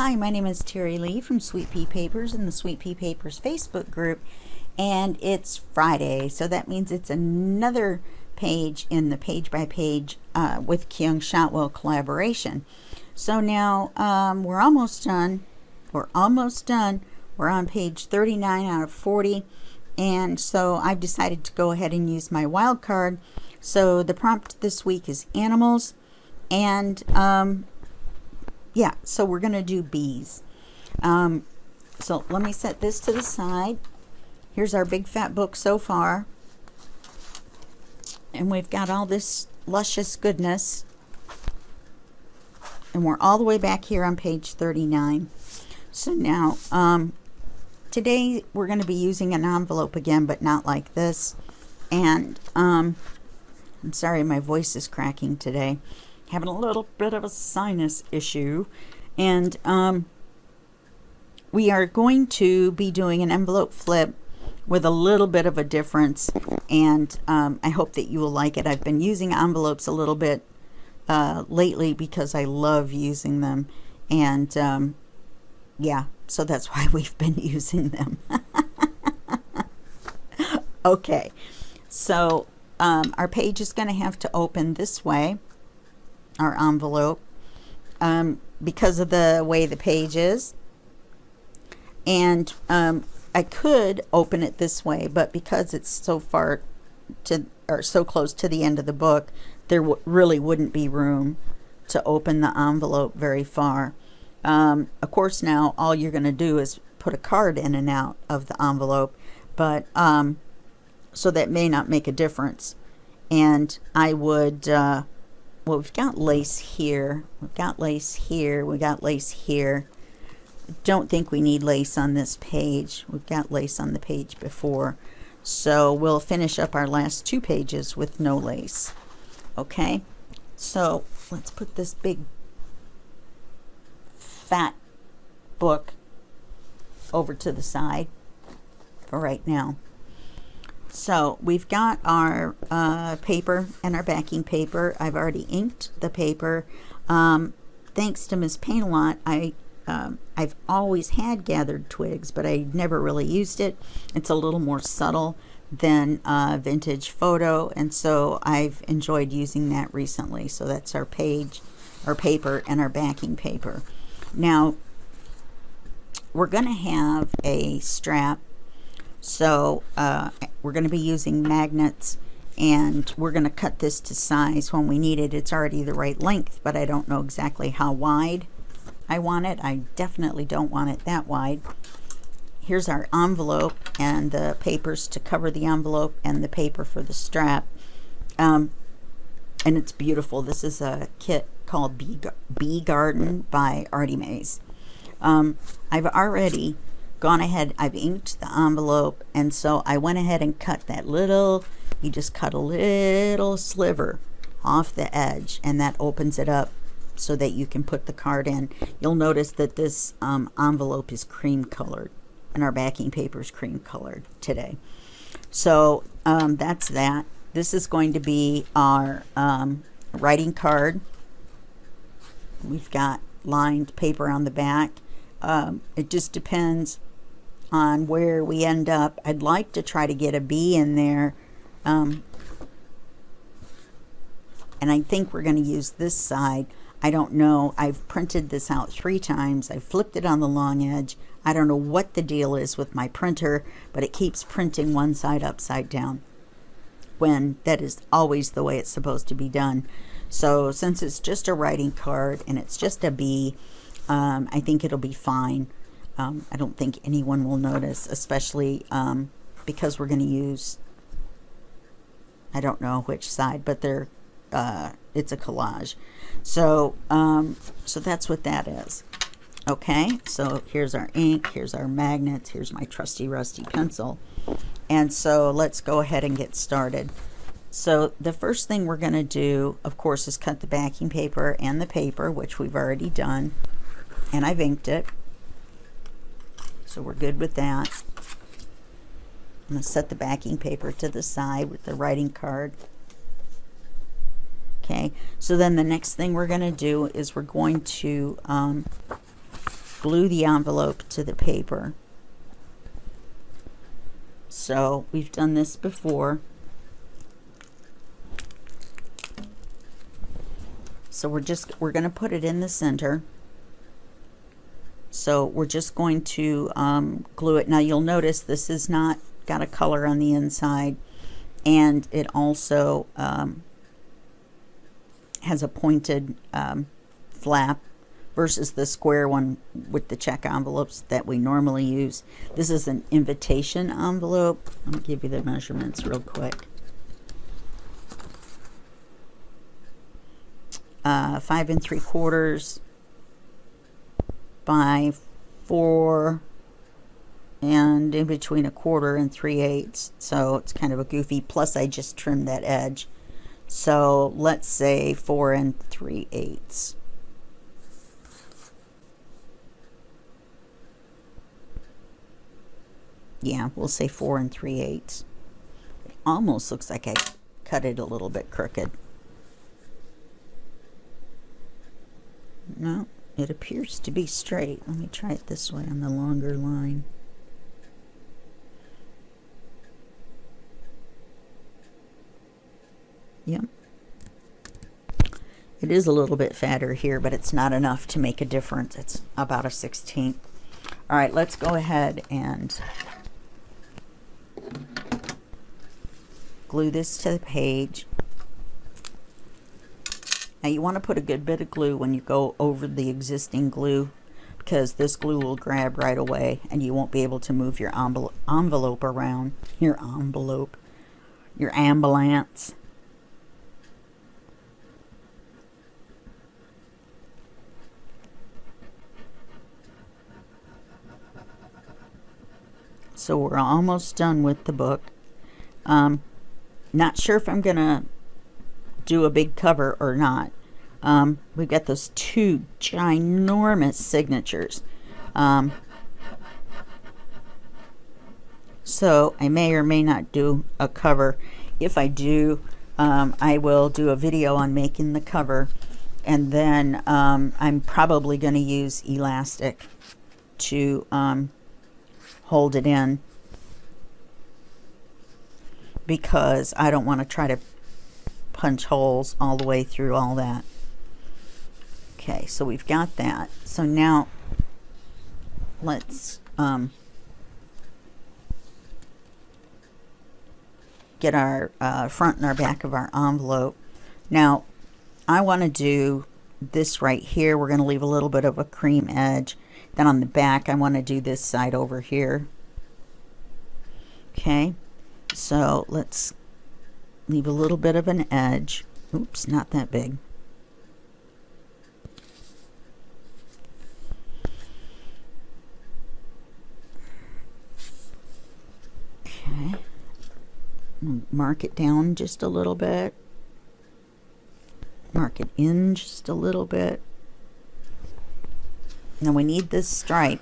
Hi, my name is Terry Lee from Sweet Pea Papers in the Sweet Pea Papers Facebook group, and it's Friday, so that means it's another page in the page by page with Kyung Shotwell collaboration. So now we're almost done. We're on page 39 out of 40, and so I've decided to go ahead and use my wild card. So the prompt this week is animals, and yeah, so we're going to do bees. So let me set this to the side. Here's our big fat book so far. And we've got all this luscious goodness. And we're all the way back here on page 39. So now, today we're going to be using an envelope again, but not like this. And I'm sorry, my voice is cracking today. Having a little bit of a sinus issue, and we are going to be doing an envelope flip with a little bit of a difference, and I hope that you will like it. I've been using envelopes a little bit lately because I love using them, and yeah, so that's why we've been using them. Okay, so our page is going to have to open this way, our envelope, because of the way the page is, and I could open it this way, but because it's so far to, or so close to the end of the book, there really wouldn't be room to open the envelope very far. Of course, now all you're going to do is put a card in and out of the envelope, but so that may not make a difference. And I would well, we've got lace here, we've got lace here, we got lace here. Don't think we need lace on this page. We've got lace on the page before. So we'll finish up our last two pages with no lace. Okay, so let's put this big fat book over to the side for right now. So we've got our paper and our backing paper. I've already inked the paper. Thanks to Miss Paint-A-Lot, I've always had gathered twigs, but I never really used it. It's a little more subtle than vintage photo, and so I've enjoyed using that recently. So that's our page, our paper, and our backing paper. Now we're going to have a strap. So we're going to be using magnets, and we're going to cut this to size when we need it. It's already the right length, but I don't know exactly how wide I want it. I definitely don't want it that wide. Here's our envelope and the papers to cover the envelope and the paper for the strap. And it's beautiful. This is a kit called Bee Garden by artyMaze. I've already gone ahead, I've inked the envelope, and so I went ahead and cut that little, you just cut a little sliver off the edge, and that opens it up so that you can put the card in. You'll notice that this envelope is cream colored, and our backing paper is cream colored today. So that's that. This is going to be our writing card. We've got lined paper on the back. It just depends on where we end up. I'd like to try to get a bee in there, and I think we're going to use this side. I don't know. I've printed this out 3 times. I flipped it on the long edge. I don't know what the deal is with my printer, but it keeps printing one side upside down when that is always the way it's supposed to be done. So since it's just a writing card and it's just a bee, I think it'll be fine. I don't think anyone will notice, especially because we're going to use, I don't know which side, but they're it's a collage. So so that's what that is. Okay, so here's our ink, here's our magnets, here's my trusty rusty pencil, and so let's go ahead and get started. So the first thing we're going to do, of course, is cut the backing paper and the paper, which we've already done, and I've inked it. So we're good with that. I'm going to set the backing paper to the side with the writing card. Okay, so then the next thing we're going to do is we're going to glue the envelope to the paper. So we've done this before. So we're going to put it in the center. So we're just going to glue it. Now you'll notice this is not got a color on the inside, and it also has a pointed flap versus the square one with the check envelopes that we normally use. This is an invitation envelope. Let me give you the measurements real quick. 5 3/4 by 4 and in between 1/4 and 3/8. So it's kind of a goofy, plus I just trimmed that edge. So let's say 4 3/8. Yeah, we'll say 4 3/8. It almost looks like I cut it a little bit crooked. No, it appears to be straight. Let me try it this way on the longer line. Yep. It is a little bit fatter here, but it's not enough to make a difference. It's about a 1/16. All right, let's go ahead and glue this to the page. Now you want to put a good bit of glue when you go over the existing glue, because this glue will grab right away and you won't be able to move your envelope around. Your ambulance. So we're almost done with the book. Not sure if I'm gonna do a big cover or not. We've got those 2 ginormous signatures. So I may or may not do a cover. If I do, I will do a video on making the cover, and then I'm probably going to use elastic to hold it in, because I don't want to try to punch holes all the way through all that. Okay, so we've got that. So now let's get our front and our back of our envelope. Now I want to do this right here. We're going to leave a little bit of a cream edge. Then on the back I want to do this side over here. Okay, so let's leave a little bit of an edge. Oops, not that big. Okay, mark it down just a little bit. Mark it in just a little bit. Now we need this stripe.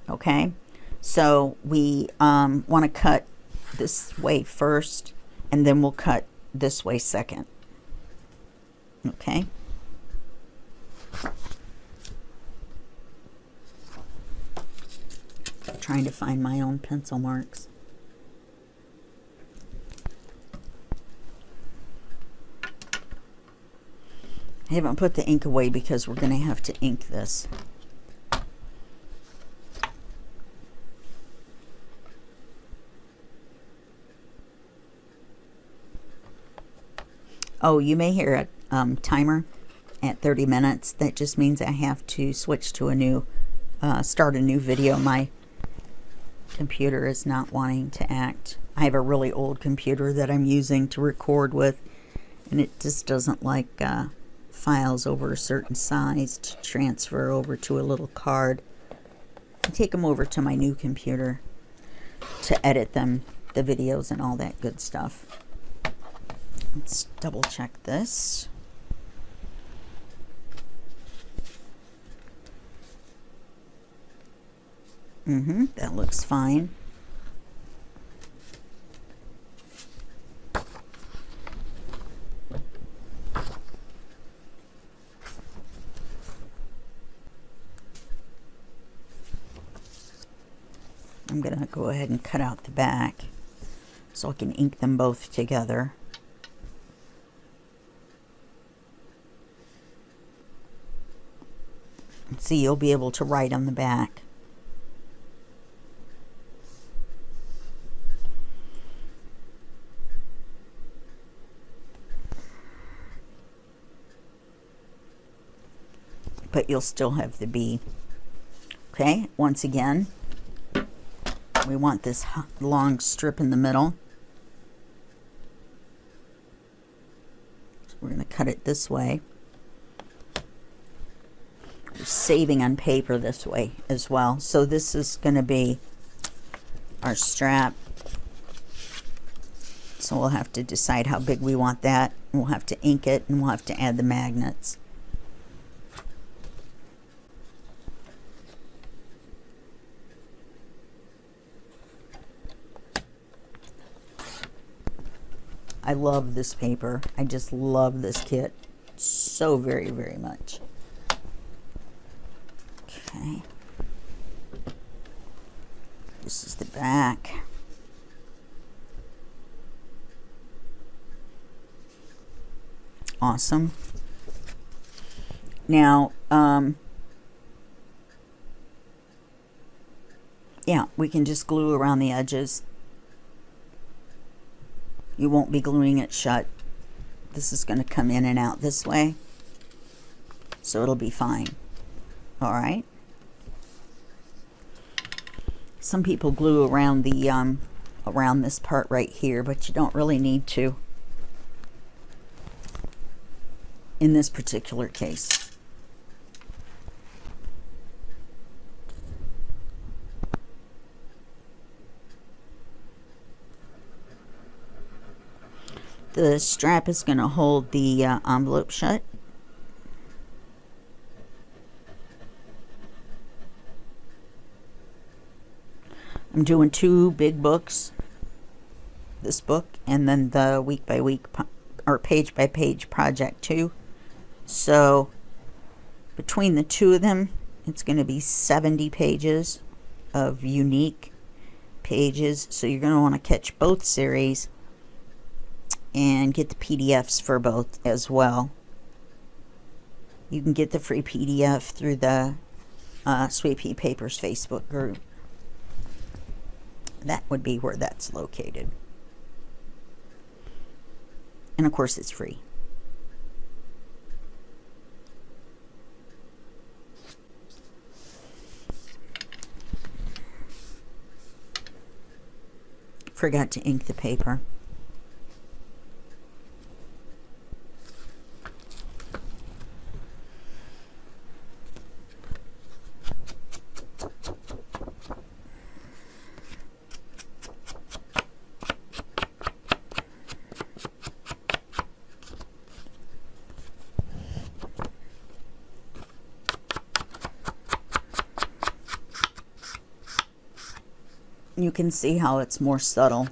Okay, so we want to cut this way first, and then we'll cut this way second. Okay. I'm trying to find my own pencil marks. I haven't put the ink away because we're going to have to ink this. Oh, you may hear a timer at 30 minutes. That just means I have to switch to a new, start a new video. My computer is not wanting to act. I have a really old computer that I'm using to record with, and it just doesn't like files over a certain size to transfer over to a little card. I take them over to my new computer to edit them, the videos and all that good stuff. Let's double check this. That looks fine. I'm going to go ahead and cut out the back so I can ink them both together. See, you'll be able to write on the back. But you'll still have the B. Okay, once again, we want this long strip in the middle. So we're going to cut it this way. We're saving on paper this way as well. So this is going to be our strap. So we'll have to decide how big we want that. We'll have to ink it, and we'll have to add the magnets. I love this paper. I just love this kit so very, very much. Okay. This is the back. Awesome. Now, yeah, we can just glue around the edges. You won't be gluing it shut. This is going to come in and out this way, so it'll be fine. All right. Some people glue around the around this part right here, but you don't really need to in this particular case. The strap is going to hold the envelope shut. I'm doing two big books, this book and then the week by week or page by page project too. So between the two of them, it's going to be 70 pages of unique pages. So you're going to want to catch both series and get the PDFs for both as well. You can get the free PDF through the Sweet Pea Papers Facebook group. That would be where that's located. And of course it's free. Forgot to ink the paper. You can see how it's more subtle.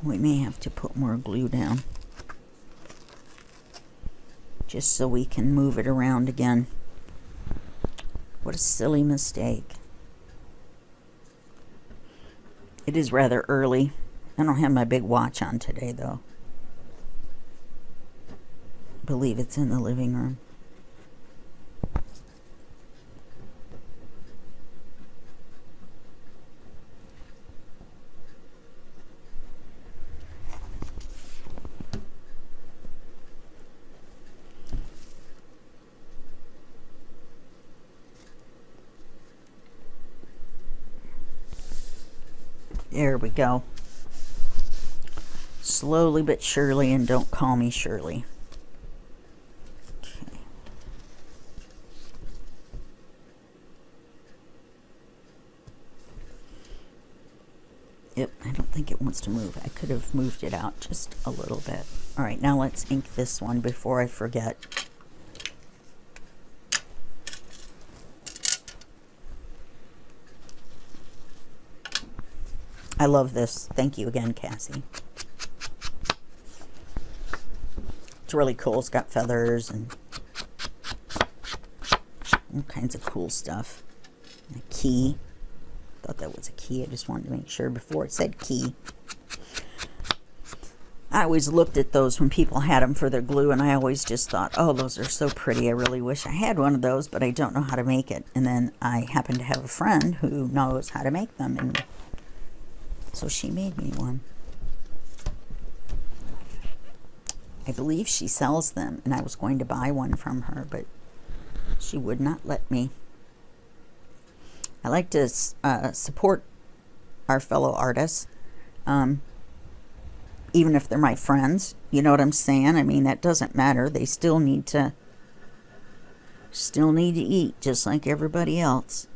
We may have to put more glue down just so we can move it around again. What a silly mistake. It is rather early. I don't have my big watch on today, though. I believe it's in the living room. There we go. Slowly but surely, and don't call me Shirley. Okay. Yep, I don't think it wants to move. I could have moved it out just a little bit. All right, now let's ink this one before I forget. I love this. Thank you again, Cassie. It's really cool. It's got feathers and all kinds of cool stuff. And a key. Thought that was a key. I just wanted to make sure before it said key. I always looked at those when people had them for their glue, and I always just thought, oh, those are so pretty. I really wish I had one of those, but I don't know how to make it. And then I happen to have a friend who knows how to make them, and so she made me one. I believe she sells them, and I was going to buy one from her, but she would not let me. I like to support our fellow artists. Even if they're my friends, you know what I'm saying? I mean, that doesn't matter. They still need to eat just like everybody else.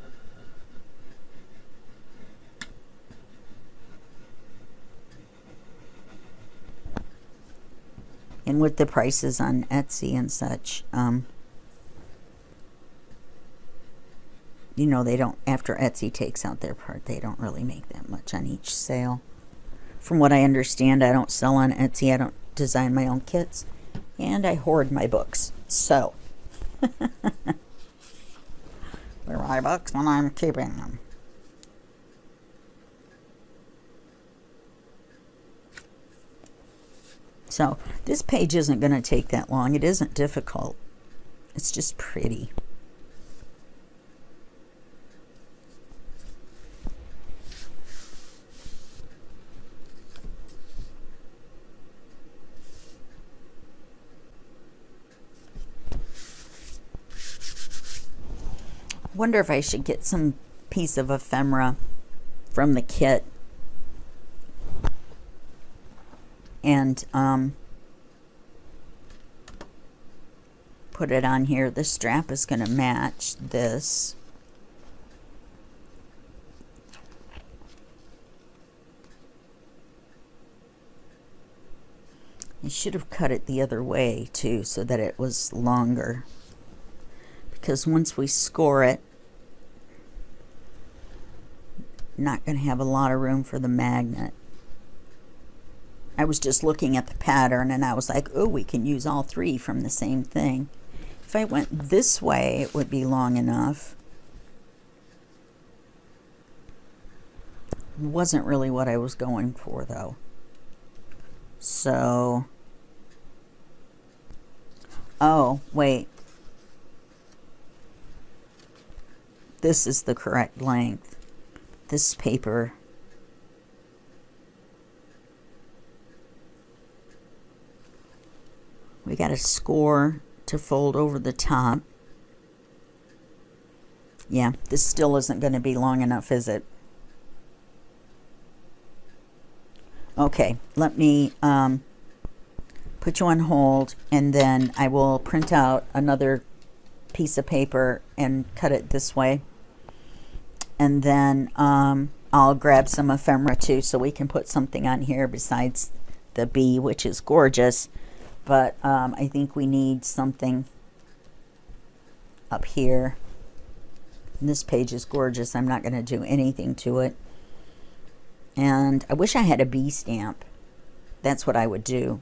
And with the prices on Etsy and such, you know, they don't, after Etsy takes out their part, they don't really make that much on each sale. From what I understand, I don't sell on Etsy. I don't design my own kits. And I hoard my books. So, they're my books and I'm keeping them. So, this page isn't going to take that long. It isn't difficult. It's just pretty. Wonder if I should get some piece of ephemera from the kit and put it on here. The strap is going to match this. I should have cut it the other way too, so that it was longer. Because once we score it, not going to have a lot of room for the magnet. I was just looking at the pattern and I was like, oh, we can use all three from the same thing. If I went this way, it would be long enough. Wasn't really what I was going for though. So, oh, wait. This is the correct length. This paper. We got a score to fold over the top. Yeah, this still isn't going to be long enough, is it? Okay, let me put you on hold, and then I will print out another piece of paper and cut it this way. And then I'll grab some ephemera too, so we can put something on here besides the bee, which is gorgeous. But I think we need something up here. And this page is gorgeous. I'm not going to do anything to it. And I wish I had a bee stamp. That's what I would do.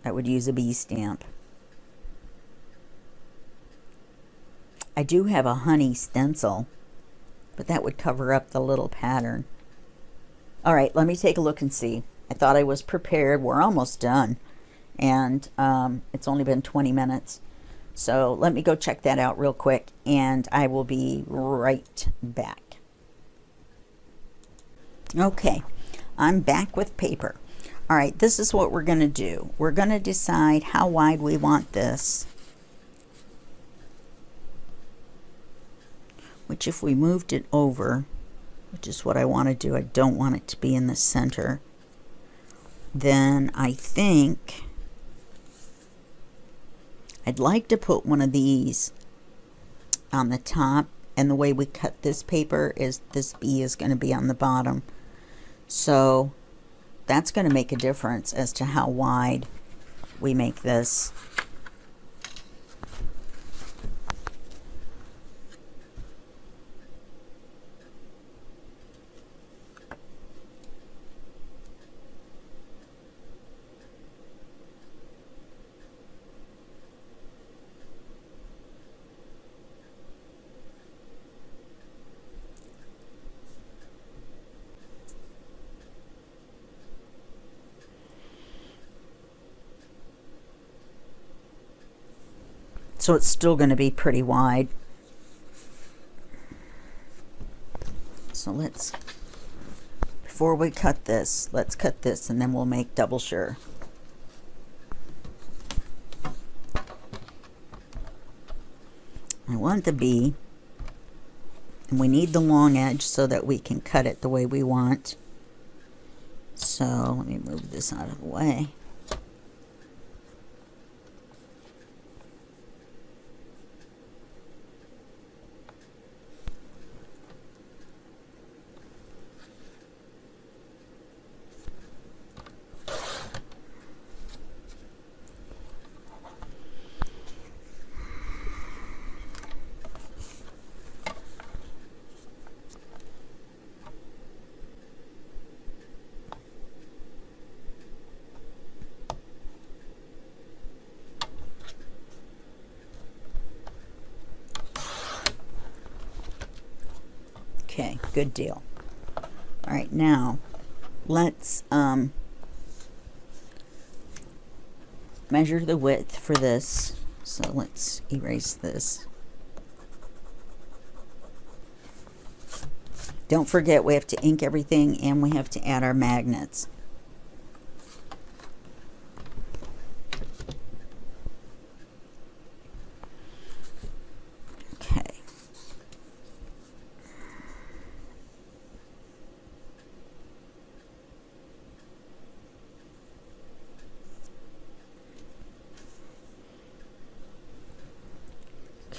I would use a bee stamp. I do have a honey stencil, but that would cover up the little pattern. All right, let me take a look and see. I thought I was prepared. We're almost done. And it's only been 20 minutes. So let me go check that out real quick, and I will be right back. Okay, I'm back with paper. All right, this is what we're going to do. We're going to decide how wide we want this. Which, if we moved it over, which is what I want to do, I don't want it to be in the center, then I think I'd like to put one of these on the top, and the way we cut this paper is this bee is going to be on the bottom. So that's going to make a difference as to how wide we make this. So it's still going to be pretty wide. So let's, before we cut this, let's cut this and then we'll make double sure. I want the B, and we need the long edge so that we can cut it the way we want. So let me move this out of the way. Okay, good deal. All right, now let's measure the width for this. So let's erase this. Don't forget, we have to ink everything and we have to add our magnets.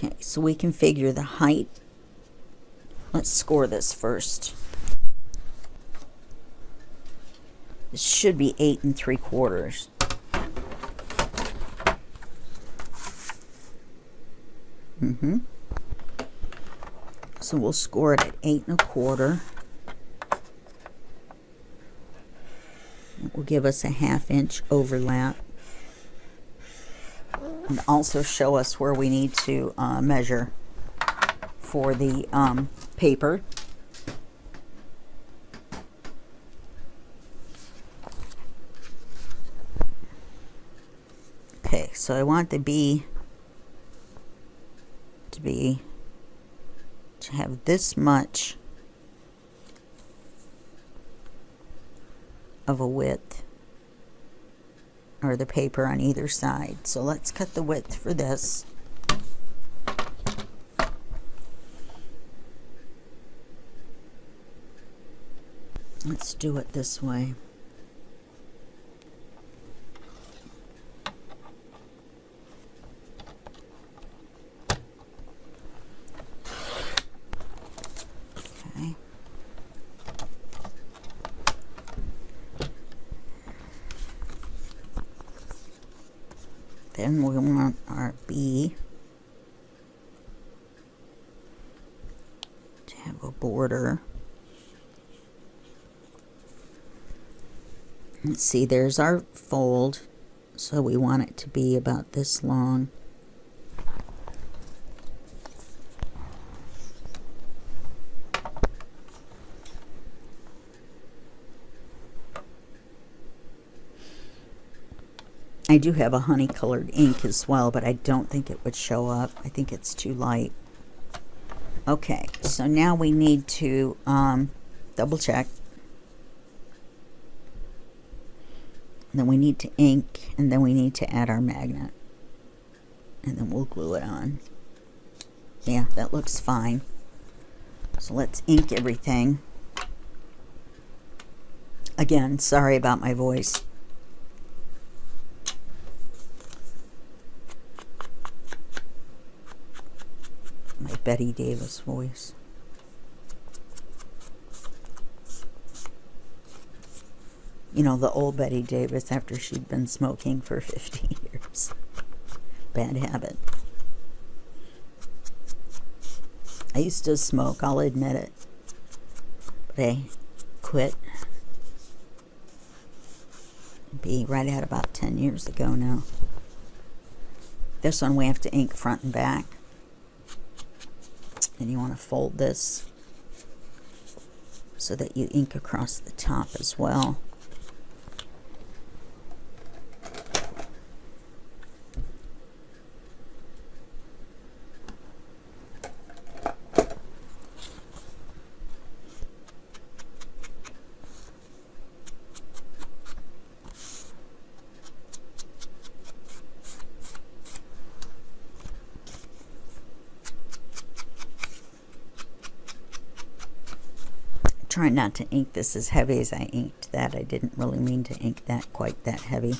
Okay, so we can figure the height. Let's score this first. This should be 8 3/4. So we'll score it at 8 1/4. It will give us a 1/2 inch overlap. And also show us where we need to measure for the paper. Okay, so I want the B to have this much of a width, or the paper on either side. So let's cut the width for this. Let's do it this way. Okay. Then we want our B to have a border. Let's see, there's our fold, so we want it to be about this long. I do have a honey colored ink as well, but I don't think it would show up. I think it's too light. Okay, so now we need to double check. And then we need to ink, and then we need to add our magnet. And then we'll glue it on. Yeah, that looks fine. So let's ink everything. Again, sorry about my voice. My Betty Davis voice. You know, the old Betty Davis after she'd been smoking for 50 years. Bad habit. I used to smoke, I'll admit it. But I quit. It'd be right at about 10 years ago now. This one we have to ink front and back. And you want to fold this so that you ink across the top as well. trying not to ink this as heavy as I inked that. I didn't really mean to ink that quite that heavy.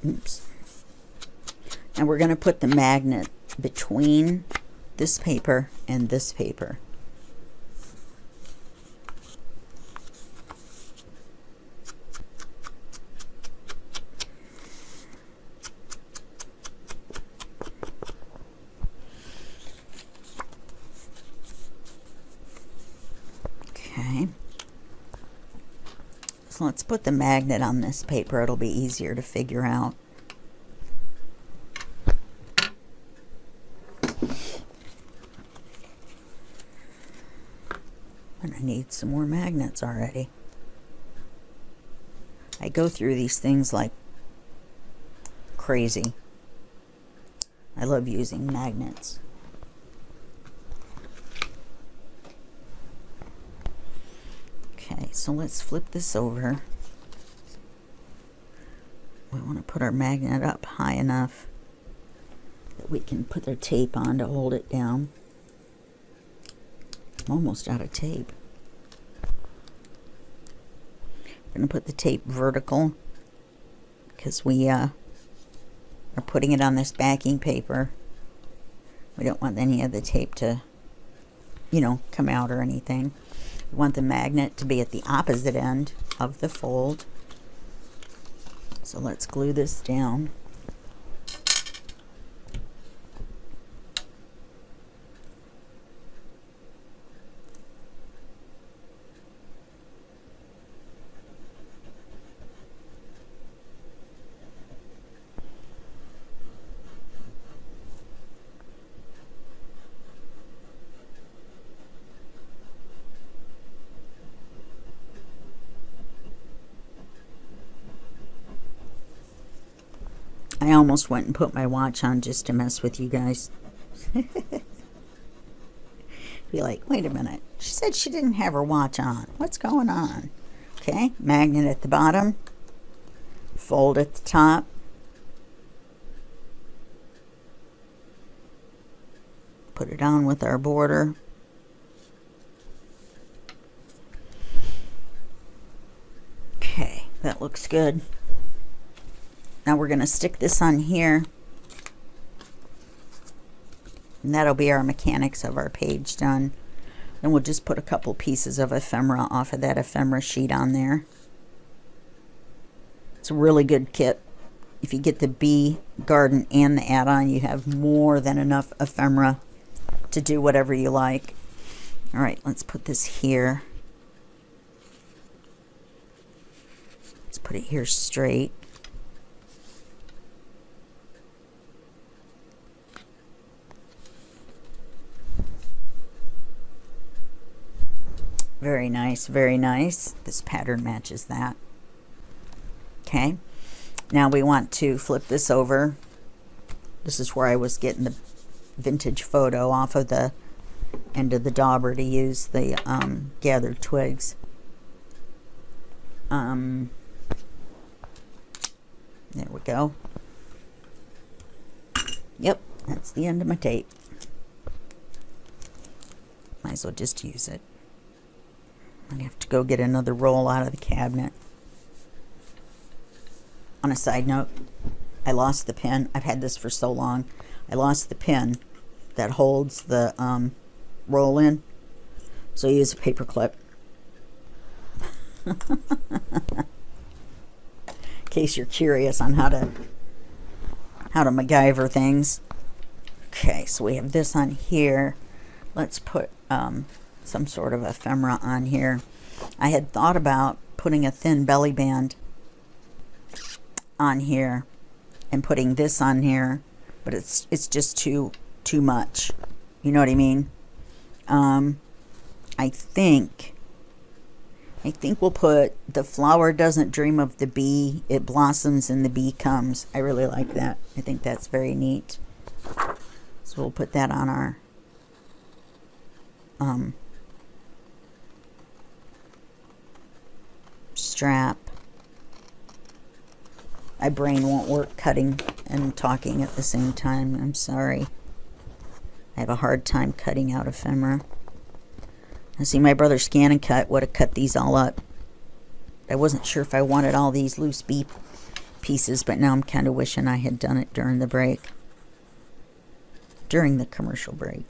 Oops. And we're going to put the magnet between this paper and this paper. Okay. So let's put the magnet on this paper. It'll be easier to figure out. And I need some more magnets already. I go through these things like crazy. I love using magnets. Okay, so let's flip this over. We want to put our magnet up high enough that we can put our tape on to hold it down. I'm almost out of tape. I'm going to put the tape vertical because we are putting it on this backing paper. We don't want any of the tape to, you know, come out or anything. We want the magnet to be at the opposite end of the fold. So let's glue this down. I almost went and put my watch on just to mess with you guys. Be like, wait a minute. She said she didn't have her watch on. What's going on? Okay, magnet at the bottom. Fold at the top. Put it on with our border. Okay, that looks good. Now we're going to stick this on here. And that'll be our mechanics of our page done. Then we'll just put a couple pieces of ephemera off of that ephemera sheet on there. It's a really good kit. If you get the bee garden and the add-on, you have more than enough ephemera to do whatever you like. All right, let's put this here. Let's put it here straight. Very nice, very nice. This pattern matches that. Okay, now we want to flip this over. This is where I was getting the vintage photo off of the end of the dauber to use the gathered twigs. There we go. Yep, that's the end of my tape. Might as well just use it. I have to go get another roll out of the cabinet. On a side note, I lost the pin. I've had this for so long. I lost the pin that holds the roll in. So I use a paper clip. In case you're curious on how to MacGyver things. Okay, so we have this on here. Let's put some sort of ephemera on here. I had thought about putting a thin belly band on here and putting this on here, but it's just too much. You know what I mean? I think we'll put the flower doesn't dream of the bee, it blossoms and the bee comes. I really like that. I think that's very neat. So we'll put that on our strap. My brain won't work cutting and talking at the same time. I'm sorry. I have a hard time cutting out ephemera. I see my brother Scan and Cut would have cut these all up. I wasn't sure if I wanted all these loose bead pieces, but now I'm kind of wishing I had done it during the break. During the commercial break.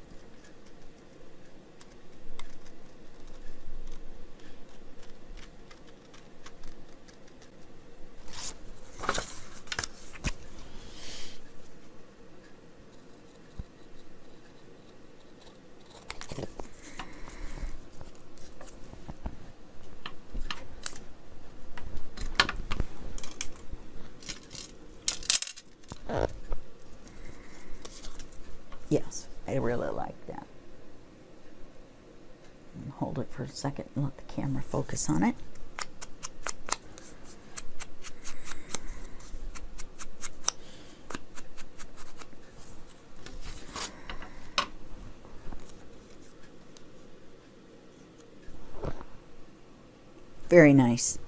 Yes, I really like that. Hold it for a second and let the camera focus on it. Very nice.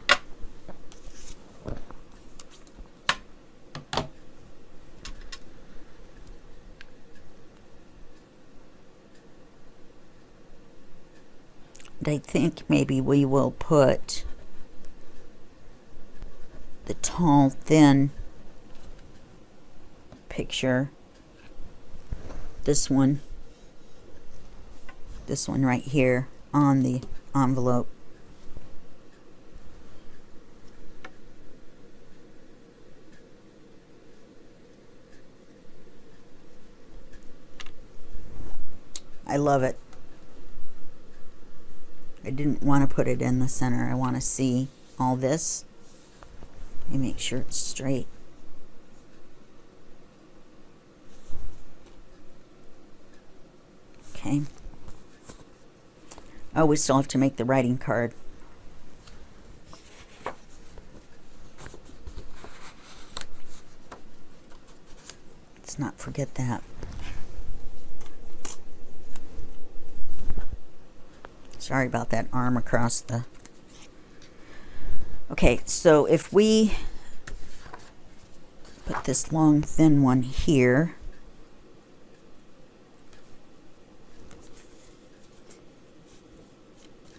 I think maybe we will put the tall, thin picture, this one right here on the envelope. I love it. I didn't want to put it in the center. I want to see all this. Let me make sure it's straight. Okay. Oh, we still have to make the writing card. Let's not forget that. Sorry about that arm across the... Okay, so if we put this long, thin one here,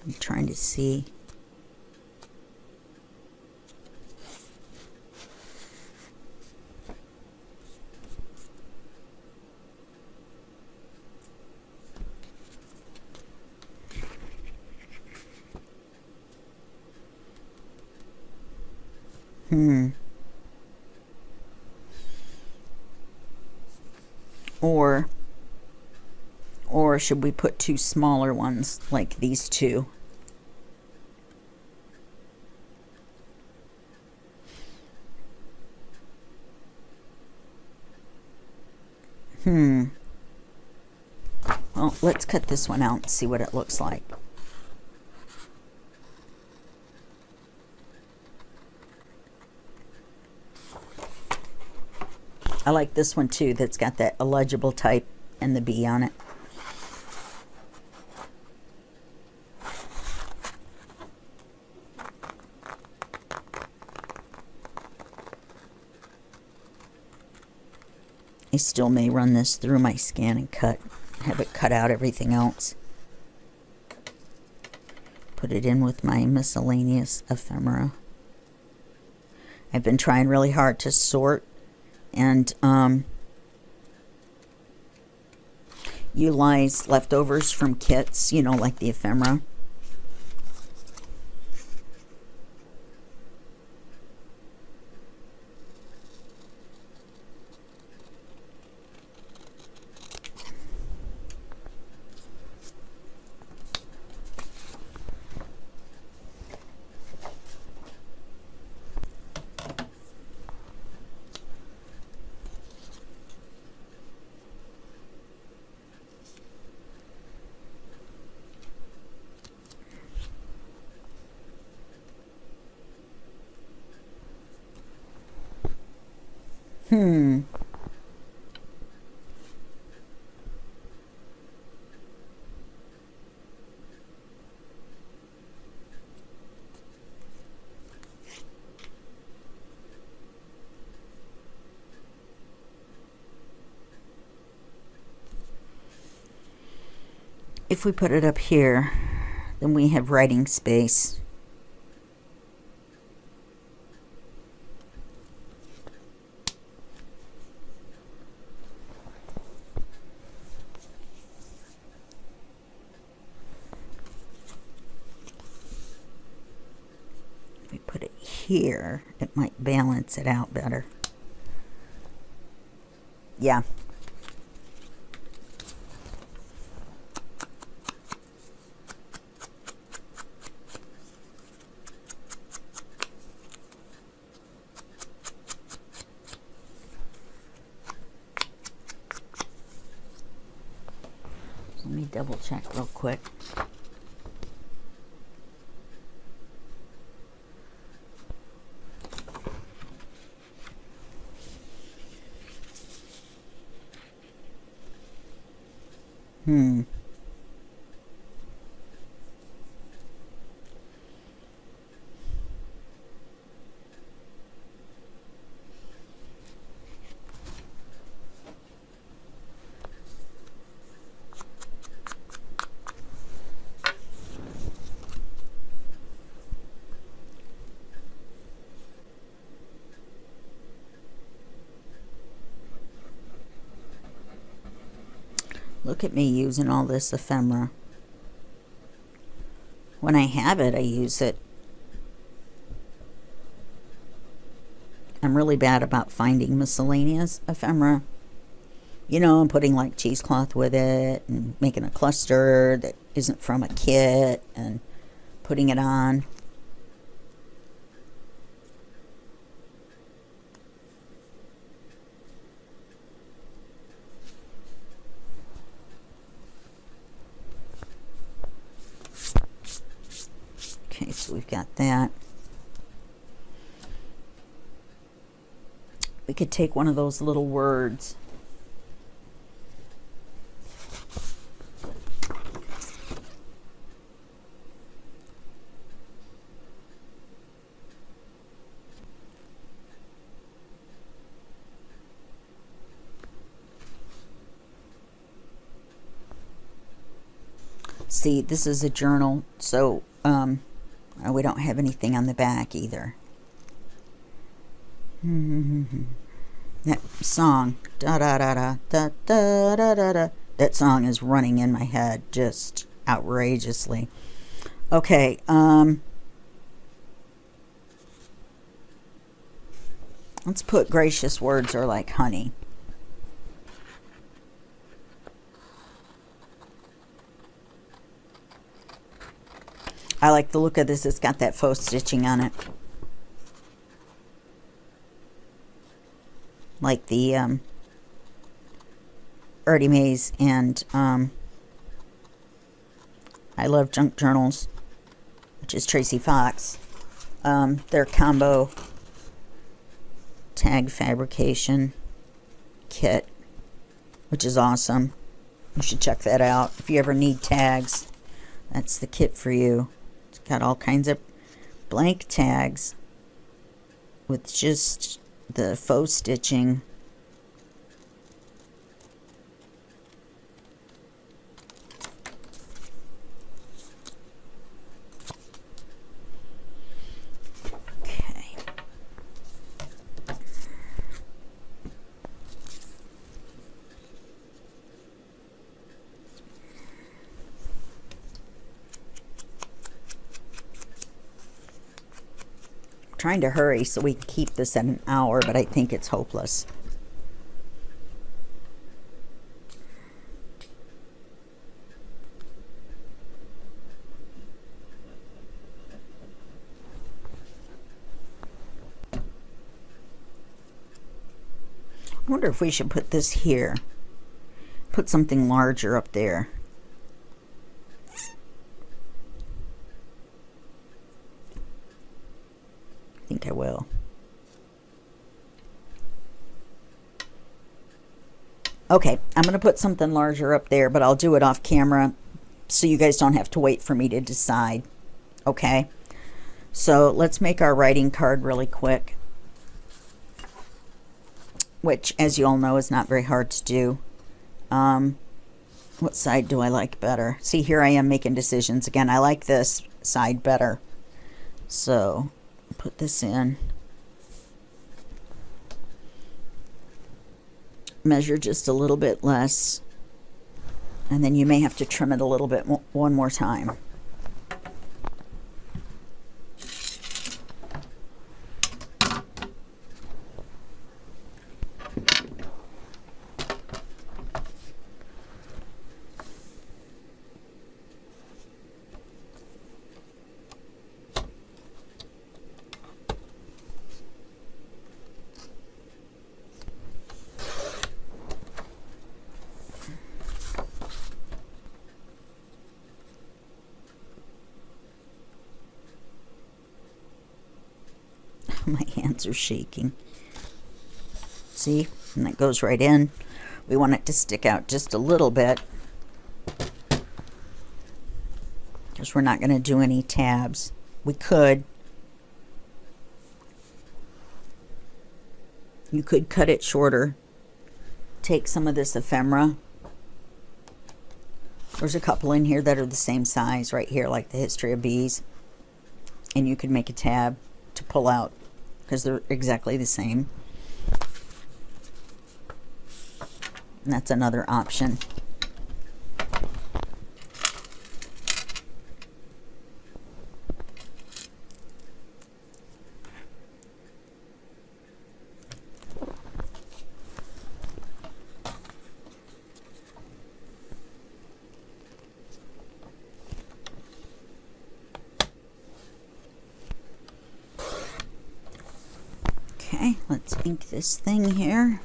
I'm trying to see. Or should we put two smaller ones like these two? Well, let's cut this one out and see what it looks like. I like this one too, that's got that illegible type and the B on it. I still may run this through my Scan and Cut, have it cut out everything else. Put it in with my miscellaneous ephemera. I've been trying really hard to sort and utilize leftovers from kits, you know, like the ephemera. if we put it up here, then we have writing space. We put it here, it might balance it out better. Yeah. Let me double check real quick. Look at me using all this ephemera. When I have it, I use it. I'm really bad about finding miscellaneous ephemera. You know, I'm putting like cheesecloth with it and making a cluster that isn't from a kit and putting it on. Okay, so we've got that. We could take one of those little words. See, this is a journal, so we don't have anything on the back either. That song, da da da da da da da da da. That song is running in my head just outrageously. Okay, let's put gracious words are like honey. I like the look of this. It's got that faux stitching on it. Like the artyMaze and I Love Junk Journals, which is Tracy Fox. Their combo tag fabrication kit, which is awesome. You should check that out. If you ever need tags, that's the kit for you. It's got all kinds of blank tags with just the faux stitching. Okay. Trying to hurry so we can keep this at an hour, but I think it's hopeless. I wonder if we should put this here. Put something larger up there. I think I will. Okay, I'm going to put something larger up there, but I'll do it off camera so you guys don't have to wait for me to decide. Okay, so let's make our writing card really quick, which, as you all know, is not very hard to do. What side do I like better? See, here I am making decisions again. I like this side better. So put this in. Measure just a little bit less. And then you may have to trim it a little bit one more time. My hands are shaking. See? And that goes right in. We want it to stick out just a little bit, because we're not going to do any tabs. We could. You could cut it shorter. Take some of this ephemera. There's a couple in here that are the same size right here, like the History of Bees. And you could make a tab to pull out, because they're exactly the same. And that's another option. Okay, let's ink this thing here.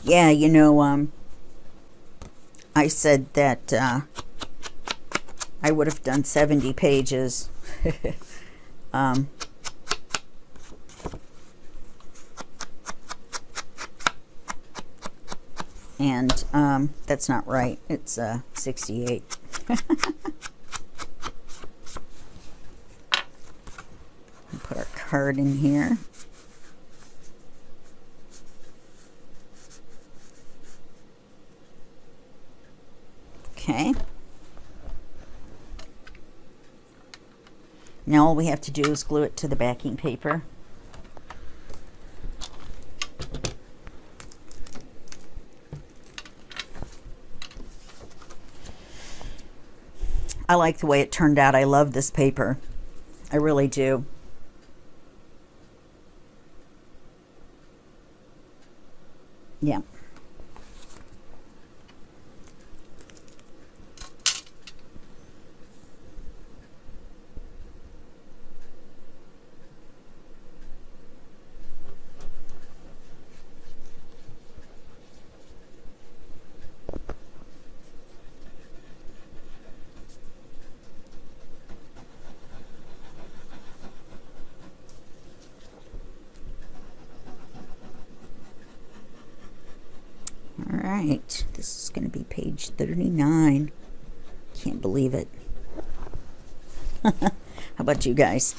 Yeah, you know, I said that I would have done 70 pages. And that's not right. It's 68. Put our card in here. Okay. Now all we have to do is glue it to the backing paper. I like the way it turned out. I love this paper. I really do. Yeah. Alright, this is going to be page 39. Can't believe it. How about you guys?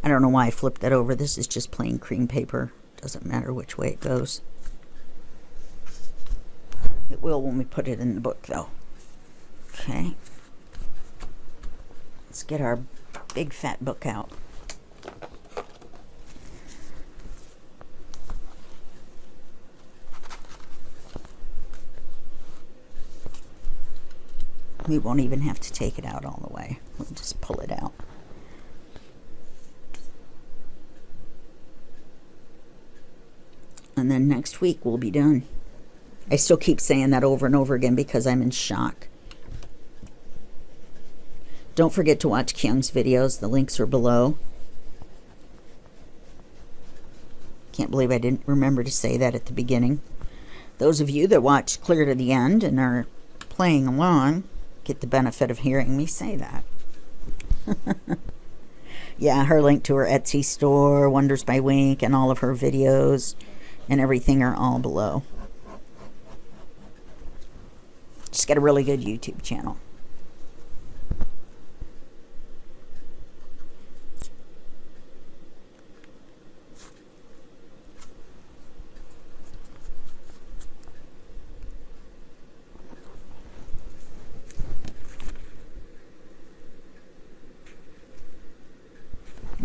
I don't know why I flipped that over. This is just plain cream paper. Doesn't matter which way it goes. It will when we put it in the book, though. Okay. Let's get our big fat book out. We won't even have to take it out all the way. We'll just pull it out. And then next week we'll be done. I still keep saying that over and over again because I'm in shock. Don't forget to watch Kyung's videos. The links are below. Can't believe I didn't remember to say that at the beginning. Those of you that watch clear to the end and are playing along get the benefit of hearing me say that. Yeah, her link to her Etsy store, Wonders by Wink, and all of her videos and everything are all below. She's got a really good YouTube channel.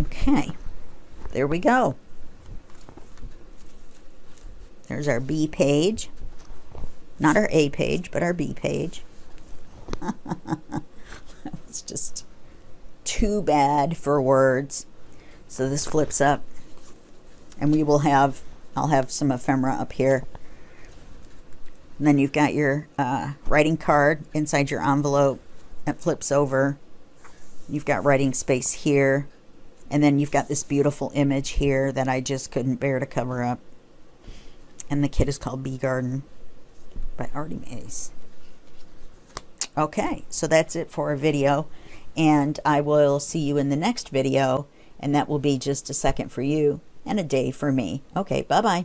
Okay, there we go. There's our B page. Not our A page, but our B page. It's just too bad for words. So this flips up, and I'll have some ephemera up here. And then you've got your writing card inside your envelope. It flips over. You've got writing space here. And then you've got this beautiful image here that I just couldn't bear to cover up. And the kit is called Bee Garden by artyMaze. Okay, so that's it for our video. And I will see you in the next video. And that will be just a second for you and a day for me. Okay, bye-bye.